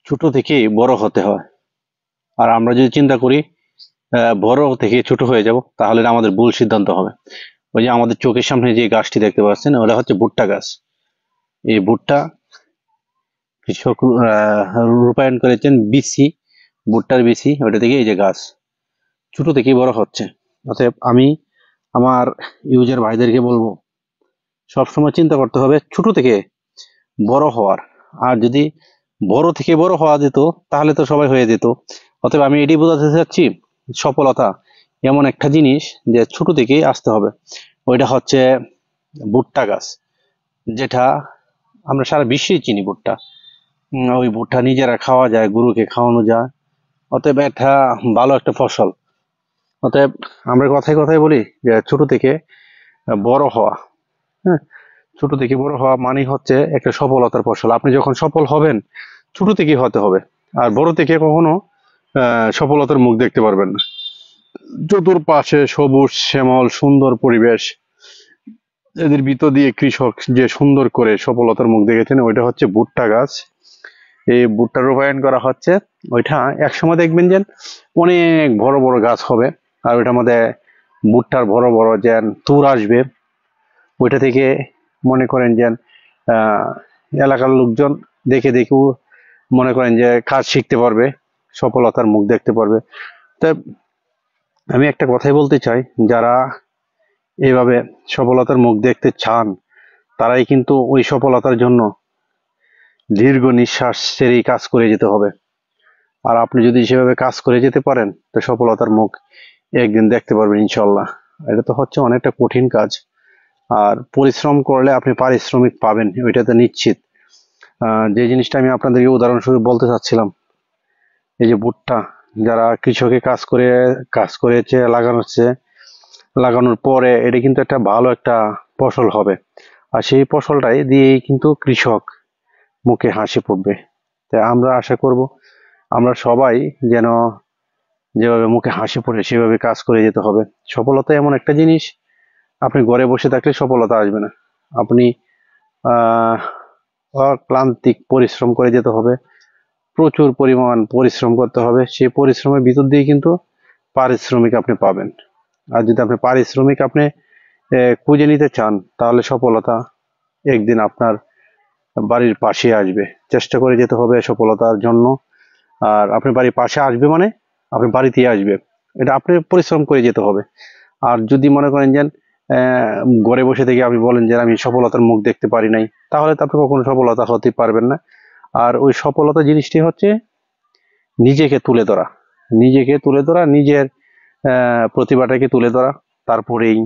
ছোট থেকে বড় হতে হয়। আর আমরা যদি চিন্তা করি বড় থেকে ছোট হয়ে যাব, তাহলে এটা আমাদের ভুল সিদ্ধান্ত হবে। ওই যে আমাদের চোখের সামনে যে গাছটি দেখতে পাচ্ছেন, ওটা হচ্ছে ভুট্টা গাছ। এই ভুট্টা কৃষক রূপায়ণ করেছেন বিসি, ভুট্টার বিসি, ওটা থেকে এই যে গাছ ছোট থেকেই বড় হচ্ছে। অতএব আমি আমার ইউজার ভাইদেরকে বলবো, সবসময় চিন্তা করতে হবে ছোট থেকে বড় হওয়ার। আর যদি বড় থেকে বড় হওয়া যেত, তাহলে তো সবাই হয়ে যেত। অতএব আমি এটি বোঝাতে চাচ্ছি, সফলতা এমন একটা জিনিস যে ছোট থেকেই আসতে হবে। ওইটা হচ্ছে ভুট্টা গাছ, যেটা আমরা সারা বিশ্বেই চিনি ভুট্টা। ওই ভুট্টা নিজেরা খাওয়া যায়, গরুকে খাওয়ানো যায়। অতএব এটা ভালো একটা ফসল। অতএব আমরা কথায় কথায় বলি যে ছোট থেকে বড় হওয়া। হ্যাঁ, ছোট থেকে বড় হওয়া মানে হচ্ছে একটা সফলতার ফসল। আপনি যখন সফল হবেন, ছোট থেকেই হতে হবে। আর বড় থেকে কখনো সফলতার মুখ দেখতে পারবেন না। চতুর্পাশে সবুজ শ্যামল সুন্দর পরিবেশ, এদের ভিতর দিয়ে কৃষক যে সুন্দর করে সফলতার মুখ দেখেছেন, ওইটা হচ্ছে ভুট্টা গাছ। এই ভুট্টা রূপায়ণ করা হচ্ছে। ওইটা একসময় দেখবেন যে অনেক বড় বড় গাছ হবে। আর ওইটার মধ্যে ভুট্টার বড় বড় যে তুর আসবে। ওইটা থেকে মনে করেন যে আহ এলাকার লোকজন দেখে দেখেও মনে করেন যে কাজ শিখতে পারবে, সফলতার মুখ দেখতে পারবে। তাই আমি একটা কথাই বলতে চাই, যারা এইভাবে সফলতার মুখ দেখতে চান, তারাই কিন্তু ওই সফলতার জন্য দীর্ঘ নিঃশ্বাস ছেড়েই কাজ করে যেতে হবে। আর আপনি যদি সেভাবে কাজ করে যেতে পারেন, তো সফলতার মুখ একদিন দেখতে পারবেন ইনশাল্লাহ। এটা তো হচ্ছে অনেকটা কঠিন কাজ। আর পরিশ্রম করলে আপনি পারিশ্রমিক পাবেন, ওইটা তো নিশ্চিত। যে জিনিসটা আমি আপনাদেরকে উদাহরণস্বরূপ বলতে চাচ্ছিলাম, এই যে ভুট্টা, যারা কৃষকে কাজ করেছে, লাগানোর পরে এটা কিন্তু একটা ভালো একটা ফসল হবে। আর সেই ফসলটাই দিয়েই কিন্তু কৃষক মুখে হাসি ফুটবে। তাই আমরা আশা করব, আমরা সবাই যেন যেভাবে মুখে হাসি ফোটে সেভাবে কাজ করে যেতে হবে। সফলতা এমন একটা জিনিস, আপনি ঘরে বসে থাকলে সফলতা আসবে না। আপনি আহ অক্লান্তিক পরিশ্রম করে যেতে হবে, প্রচুর পরিমাণ পরিশ্রম করতে হবে। সেই পরিশ্রমের ভিতর দিয়ে কিন্তু পারিশ্রমিক আপনি পাবেন। আর যদি আপনি পারিশ্রমিক খুঁজে নিতে চান, তাহলে সফলতা একদিন আপনার বাড়ির পাশে আসবে। চেষ্টা করে যেতে হবে সফলতার জন্য। আর আপনার বাড়ির পাশে আসবে মানে আপনি বাড়িতেই আসবে, এটা আপনি পরিশ্রম করে যেতে হবে। আর যদি মনে করেন যে ঘরে বসে থেকে আপনি বলেন যে আমি সফলতার মুখ দেখতে পারি নাই, তাহলে তো আপনি কখনো সফলতা হতে পারবেন না। আর ওই সফলতা জিনিসটি হচ্ছে নিজেকে তুলে ধরা, নিজের প্রতিভাটাকে তুলে ধরা। তারপরেই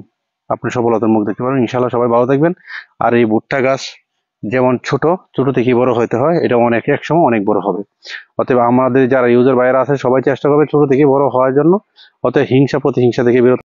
আপনি সফলতার মুখ দেখতে পারবেন ইনশাল্লাহ। সবাই ভালো থাকবেন। আর এই ভুট্টা গাছ যেমন ছোট ছোট থেকে বড় হতে হয়, এটা এক সময় অনেক বড় হবে। অতএব আমাদের যারা ইউজার বাইরে আছে, সবাই চেষ্টা করবে ছোট থেকে বড় হওয়ার জন্য। অতএব হিংসা প্রতিহিংসা থেকে বিরত